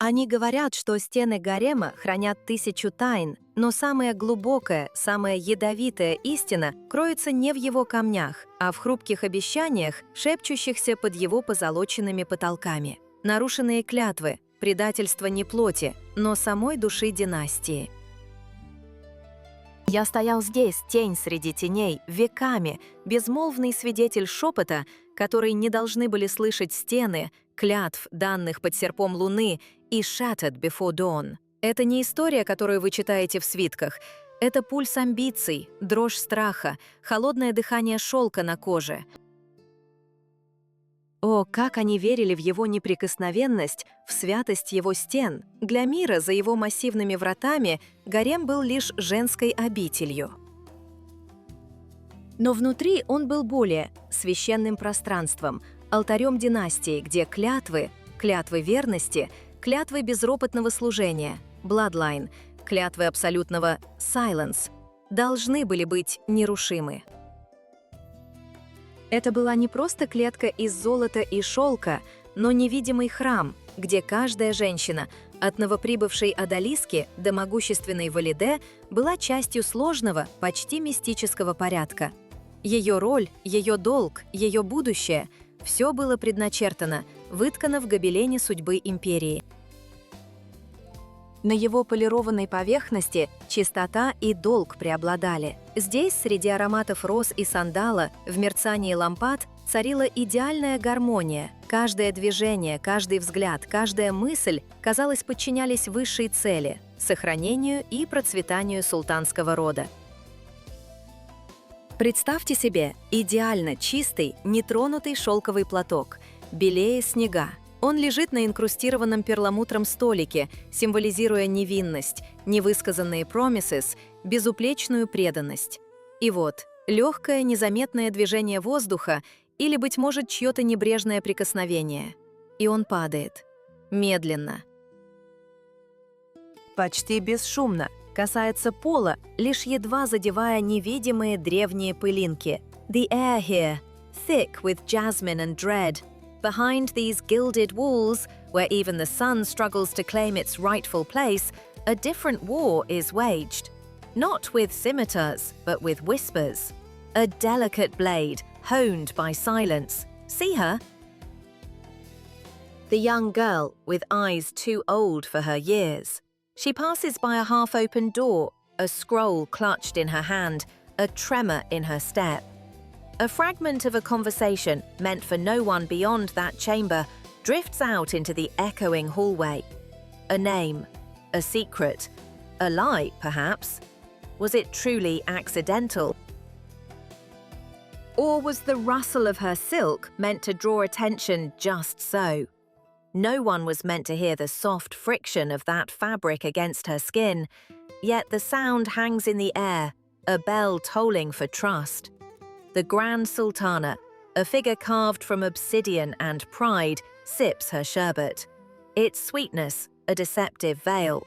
Они говорят, что стены гарема хранят 1000 тайн, но самая глубокая, самая ядовитая истина кроется не в его камнях, а в хрупких обещаниях, шепчущихся под его позолоченными потолками. Нарушенные клятвы, предательство не плоти, но самой души династии. Я стоял здесь, тень среди теней, веками, безмолвный свидетель шепота, который не должны были слышать стены, клятв, данных под серпом луны, и shattered before dawn. Это не история, которую вы читаете в свитках. Это пульс амбиций, дрожь страха, холодное дыхание шелка на коже. О, как они верили в его неприкосновенность, в святость его стен. Для мира за его массивными вратами гарем был лишь женской обителью. Но внутри он был более священным пространством, алтарем династии, где клятвы верности, клятвы безропотного служения, bloodline, клятвы абсолютного silence, должны были быть нерушимы. Это была не просто клетка из золота и шелка, но невидимый храм, где каждая женщина, от новоприбывшей одалиски до могущественной Валиде, была частью сложного, почти мистического порядка. Ее роль, ее долг, ее будущее – все было предначертано, выткано в гобелене судьбы империи. На его полированной поверхности чистота и долг преобладали. Здесь, среди ароматов роз и сандала, в мерцании лампад, царила идеальная гармония. Каждое движение, каждый взгляд, каждая мысль, казалось, подчинялись высшей цели – сохранению и процветанию султанского рода. Представьте себе идеально чистый, нетронутый шелковый платок, белее снега. Он лежит на инкрустированном перламутром столике, символизируя невинность, невысказанные promises, безупречную преданность. И вот, легкое, незаметное движение воздуха или, быть может, чье-то небрежное прикосновение. И он падает. Медленно. Почти бесшумно. Касается пола, лишь едва задевая невидимые древние пылинки. The air here, thick with jasmine and dread. Behind these gilded walls, where even the sun struggles to claim its rightful place, a different war is waged. Not with scimitars, but with whispers. A delicate blade, honed by silence. See her? The young girl, with eyes too old for her years. She passes by a half-open door, a scroll clutched in her hand, a tremor in her step. A fragment of a conversation meant for no one beyond that chamber drifts out into the echoing hallway. A name, a secret, a lie, perhaps. Was it truly accidental? Or was the rustle of her silk meant to draw attention just so? No one was meant to hear the soft friction of that fabric against her skin, yet the sound hangs in the air, a bell tolling for trust. The Grand Sultana, a figure carved from obsidian and pride, sips her sherbet. Its sweetness, a deceptive veil.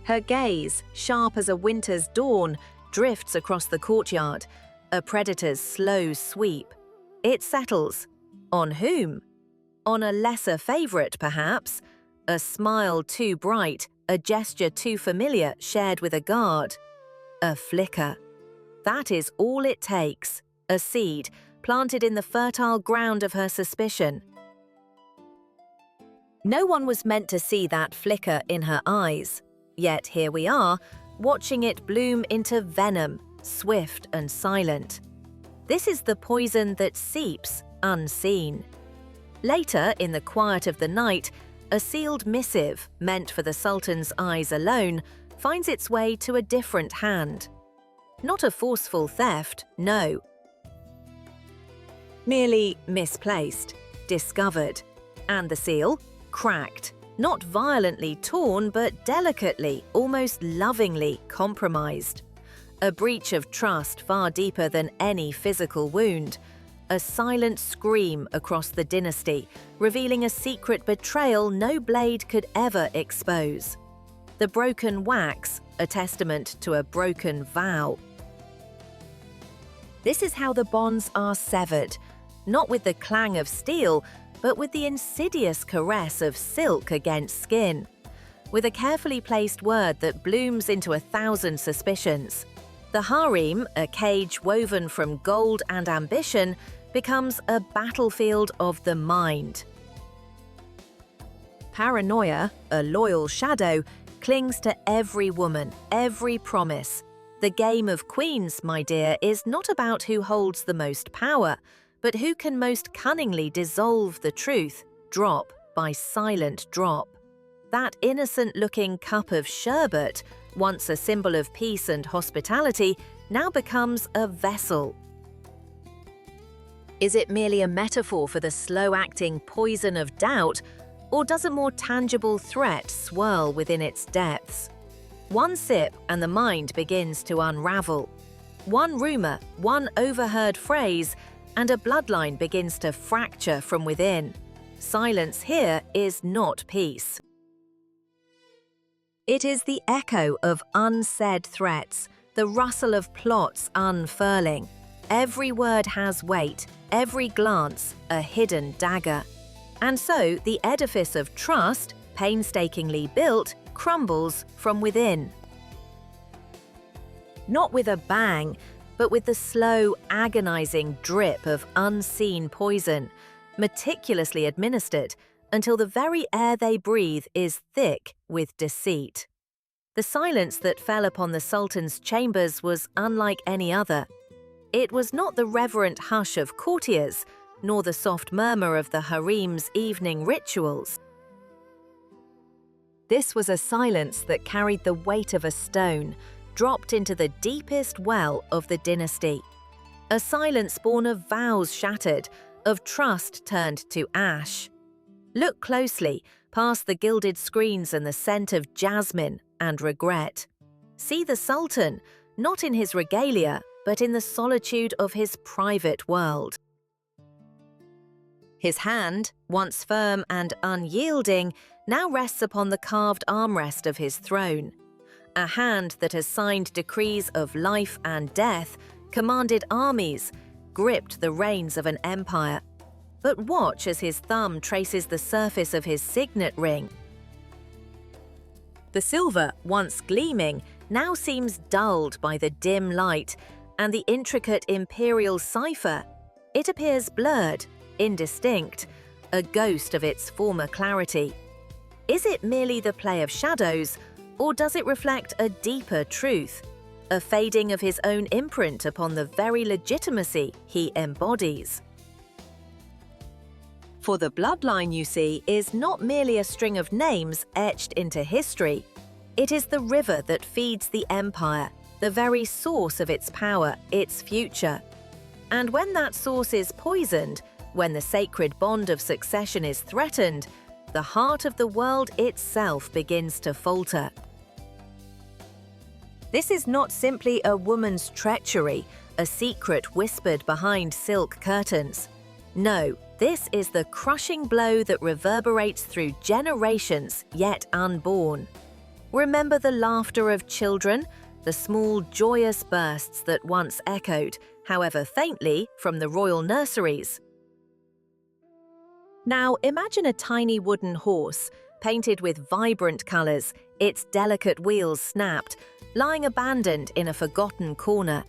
Her gaze, sharp as a winter's dawn, drifts across the courtyard, a predator's slow sweep. It settles. On whom? On a lesser favorite, perhaps. A smile too bright, a gesture too familiar shared with a guard. A flicker. That is all it takes. A seed planted in the fertile ground of her suspicion. No one was meant to see that flicker in her eyes. Yet here we are, watching it bloom into venom, swift and silent. This is the poison that seeps unseen. Later, in the quiet of the night, a sealed missive, meant for the Sultan's eyes alone, finds its way to a different hand. Not a forceful theft, no. Merely misplaced, discovered. And the seal? Cracked. Not violently torn, but delicately, almost lovingly compromised. A breach of trust far deeper than any physical wound. A silent scream across the dynasty, revealing a secret betrayal no blade could ever expose. The broken wax, a testament to a broken vow. This is how the bonds are severed, not with the clang of steel, but with the insidious caress of silk against skin, with a carefully placed word that blooms into 1,000 suspicions. The harem, a cage woven from gold and ambition, becomes a battlefield of the mind. Paranoia, a loyal shadow, clings to every woman, every promise. The game of queens, my dear, is not about who holds the most power, but who can most cunningly dissolve the truth, drop by silent drop. That innocent-looking cup of sherbet, once a symbol of peace and hospitality, now becomes a vessel. Is it merely a metaphor for the slow-acting poison of doubt, or does a more tangible threat swirl within its depths? One sip and the mind begins to unravel. One rumor, one overheard phrase, and a bloodline begins to fracture from within. Silence here is not peace. It is the echo of unsaid threats, the rustle of plots unfurling. Every word has weight, every glance a hidden dagger. And so the edifice of trust, painstakingly built, crumbles from within. Not with a bang, but with the slow, agonizing drip of unseen poison, meticulously administered until the very air they breathe is thick with deceit. The silence that fell upon the Sultan's chambers was unlike any other. It was not the reverent hush of courtiers, nor the soft murmur of the harem's evening rituals. This was a silence that carried the weight of a stone, dropped into the deepest well of the dynasty. A silence born of vows shattered, of trust turned to ash. Look closely, past the gilded screens and the scent of jasmine and regret. See the Sultan, not in his regalia, but in the solitude of his private world. His hand, once firm and unyielding, now rests upon the carved armrest of his throne. A hand that has signed decrees of life and death, commanded armies, gripped the reins of an empire. But watch as his thumb traces the surface of his signet ring. The silver, once gleaming, now seems dulled by the dim light, and the intricate imperial cipher, it appears blurred, indistinct, a ghost of its former clarity. Is it merely the play of shadows, or does it reflect a deeper truth, a fading of his own imprint upon the very legitimacy he embodies? For the bloodline, you see, is not merely a string of names etched into history. It is the river that feeds the empire, the very source of its power, its future. And when that source is poisoned, when the sacred bond of succession is threatened, the heart of the world itself begins to falter. This is not simply a woman's treachery, a secret whispered behind silk curtains. No, this is the crushing blow that reverberates through generations yet unborn. Remember the laughter of children, the small joyous bursts that once echoed, however faintly, from the royal nurseries. Now imagine a tiny wooden horse, painted with vibrant colors, its delicate wheels snapped, lying abandoned in a forgotten corner.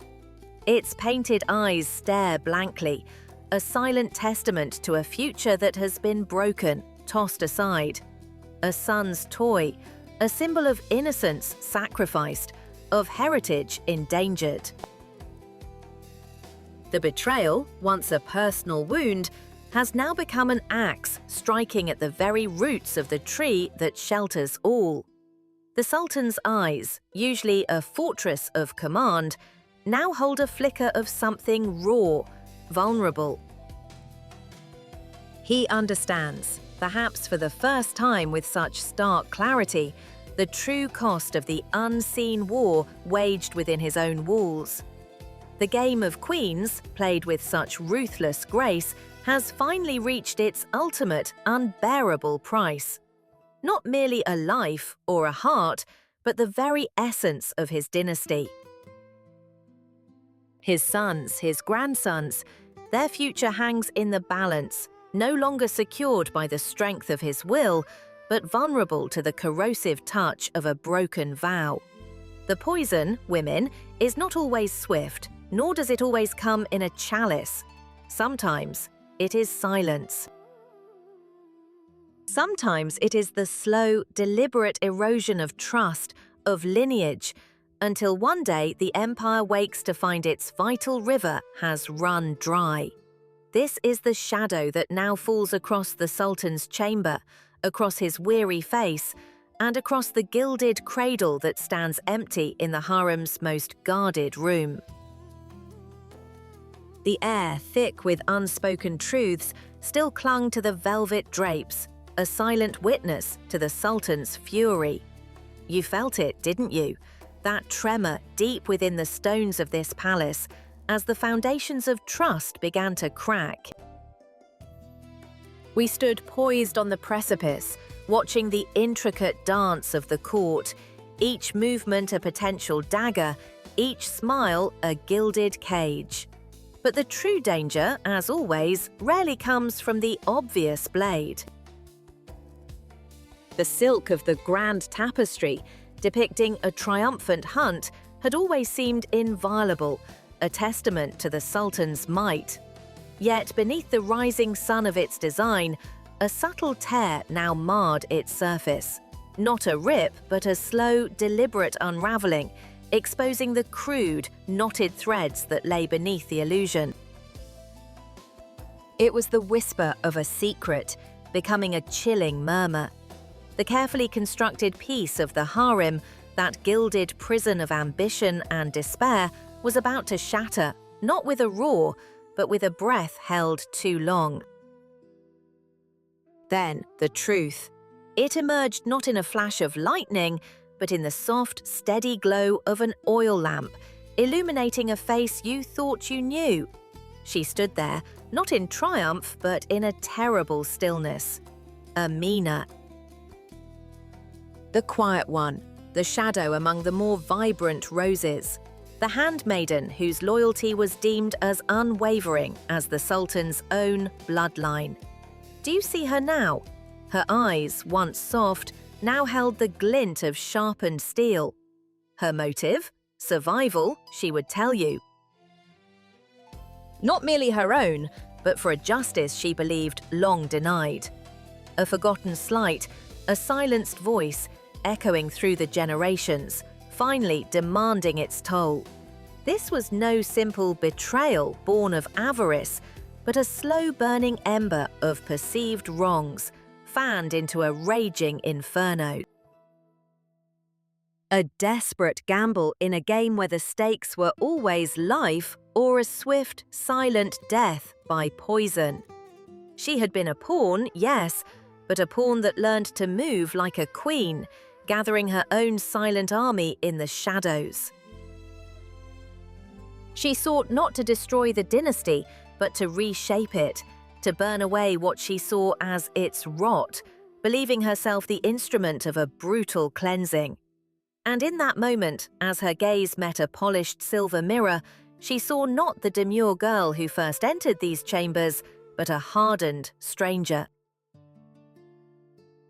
Its painted eyes stare blankly, a silent testament to a future that has been broken, tossed aside. A son's toy, a symbol of innocence sacrificed, of heritage endangered. The betrayal, once a personal wound, has now become an axe striking at the very roots of the tree that shelters all. The Sultan's eyes, usually a fortress of command, now hold a flicker of something raw, vulnerable. He understands, perhaps for the first time with such stark clarity, the true cost of the unseen war waged within his own walls. The game of queens, played with such ruthless grace, has finally reached its ultimate, unbearable price. Not merely a life or a heart, but the very essence of his dynasty. His sons, his grandsons, their future hangs in the balance, no longer secured by the strength of his will, but vulnerable to the corrosive touch of a broken vow. The poison, women, is not always swift, nor does it always come in a chalice. Sometimes it is silence. Sometimes it is the slow, deliberate erosion of trust, of lineage, until one day the empire wakes to find its vital river has run dry. This is the shadow that now falls across the Sultan's chamber, across his weary face, and across the gilded cradle that stands empty in the harem's most guarded room. The air, thick with unspoken truths, still clung to the velvet drapes, a silent witness to the Sultan's fury. You felt it, didn't you? That tremor deep within the stones of this palace as the foundations of trust began to crack. We stood poised on the precipice, watching the intricate dance of the court, each movement a potential dagger, each smile a gilded cage. But the true danger, as always, rarely comes from the obvious blade. The silk of the grand tapestry, depicting a triumphant hunt, had always seemed inviolable, a testament to the Sultan's might. Yet beneath the rising sun of its design, a subtle tear now marred its surface. Not a rip, but a slow, deliberate unraveling, exposing the crude, knotted threads that lay beneath the illusion. It was the whisper of a secret, becoming a chilling murmur. The carefully constructed piece of the harem, that gilded prison of ambition and despair, was about to shatter, not with a roar, but with a breath held too long. Then, the truth. It emerged not in a flash of lightning, but in the soft, steady glow of an oil lamp, illuminating a face you thought you knew. She stood there, not in triumph, but in a terrible stillness. Amina. The quiet one, the shadow among the more vibrant roses. The handmaiden whose loyalty was deemed as unwavering as the Sultan's own bloodline. Do you see her now? Her eyes, once soft, now held the glint of sharpened steel. Her motive? Survival, she would tell you. Not merely her own, but for a justice she believed long denied. A forgotten slight, a silenced voice, echoing through the generations, finally demanding its toll. This was no simple betrayal born of avarice, but a slow-burning ember of perceived wrongs, fanned into a raging inferno. A desperate gamble in a game where the stakes were always life or a swift, silent death by poison. She had been a pawn, yes, but a pawn that learned to move like a queen, gathering her own silent army in the shadows. She sought not to destroy the dynasty, but to reshape it, to burn away what she saw as its rot, believing herself the instrument of a brutal cleansing. And in that moment, as her gaze met a polished silver mirror, she saw not the demure girl who first entered these chambers, but a hardened stranger.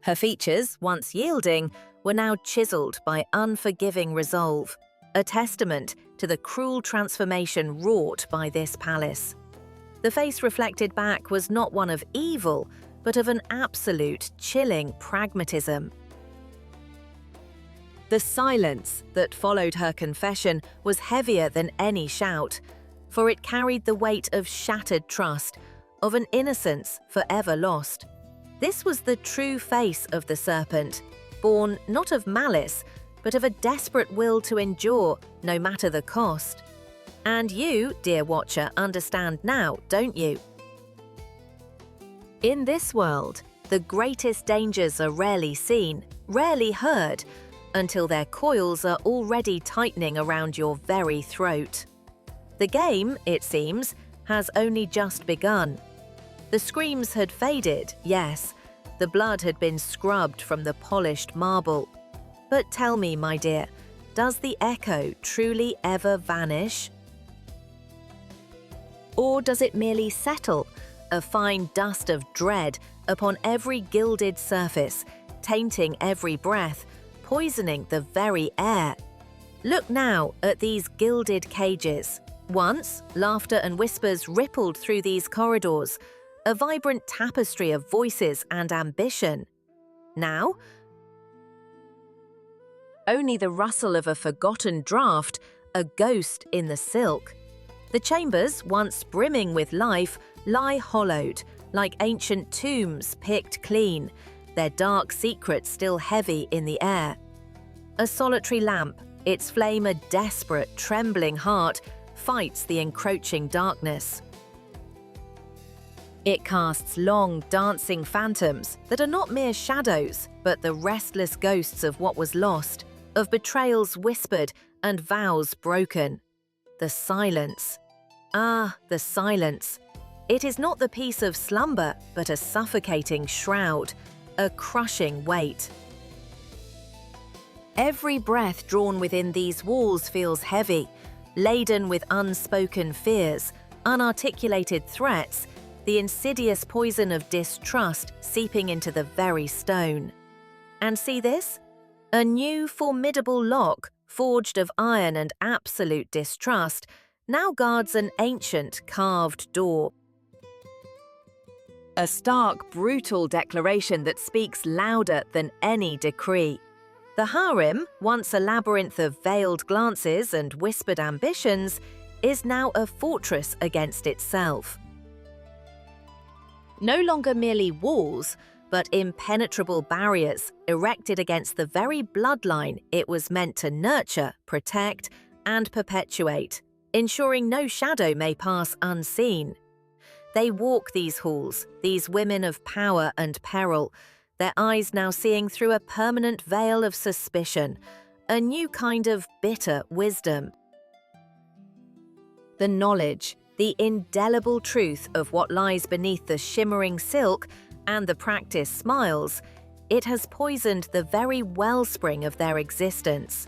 Her features, once yielding, were now chiseled by unforgiving resolve, a testament to the cruel transformation wrought by this palace. The face reflected back was not one of evil, but of an absolute, chilling pragmatism. The silence that followed her confession was heavier than any shout, for it carried the weight of shattered trust, of an innocence forever lost. This was the true face of the serpent, born not of malice, but of a desperate will to endure, no matter the cost. And you, dear watcher, understand now, don't you? In this world, the greatest dangers are rarely seen, rarely heard, until their coils are already tightening around your very throat. The game, it seems, has only just begun. The screams had faded, yes. The blood had been scrubbed from the polished marble. But tell me, my dear, does the echo truly ever vanish? Or does it merely settle, a fine dust of dread upon every gilded surface, tainting every breath, poisoning the very air. Look now at these gilded cages. Once, laughter and whispers rippled through these corridors, a vibrant tapestry of voices and ambition. Now, only the rustle of a forgotten draught, a ghost in the silk. The chambers, once brimming with life, lie hollowed, like ancient tombs picked clean, their dark secrets still heavy in the air. A solitary lamp, its flame a desperate, trembling heart, fights the encroaching darkness. It casts long, dancing phantoms that are not mere shadows, but the restless ghosts of what was lost, of betrayals whispered and vows broken. The silence. Ah, the silence. It is not the peace of slumber, but a suffocating shroud, a crushing weight. Every breath drawn within these walls feels heavy, laden with unspoken fears, unarticulated threats, the insidious poison of distrust seeping into the very stone. And see this? A new formidable lock, forged of iron and absolute distrust, now guards an ancient carved door. A stark, brutal declaration that speaks louder than any decree. The harem, once a labyrinth of veiled glances and whispered ambitions, is now a fortress against itself. No longer merely walls, but impenetrable barriers erected against the very bloodline it was meant to nurture, protect, and perpetuate, ensuring no shadow may pass unseen. They walk these halls, these women of power and peril, their eyes now seeing through a permanent veil of suspicion, a new kind of bitter wisdom. The knowledge, the indelible truth of what lies beneath the shimmering silk and the practiced smiles, it has poisoned the very wellspring of their existence.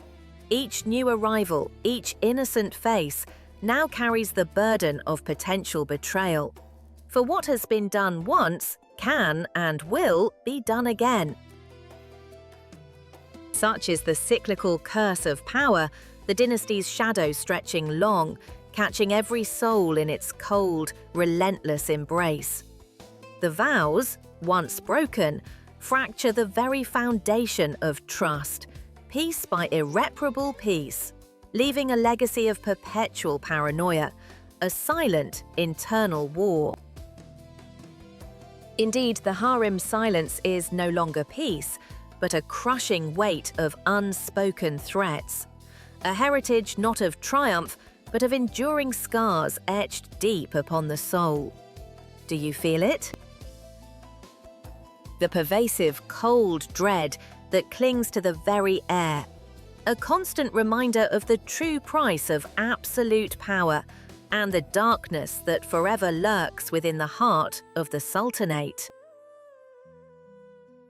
Each new arrival, each innocent face, now carries the burden of potential betrayal. For what has been done once can and will be done again. Such is the cyclical curse of power, the dynasty's shadow stretching long, catching every soul in its cold, relentless embrace. The vows, once broken, fracture the very foundation of trust, piece by irreparable piece, leaving a legacy of perpetual paranoia, a silent internal war. Indeed, the harem's silence is no longer peace, but a crushing weight of unspoken threats. A heritage not of triumph, but of enduring scars etched deep upon the soul. Do you feel it? The pervasive, cold dread that clings to the very air. A constant reminder of the true price of absolute power and the darkness that forever lurks within the heart of the Sultanate.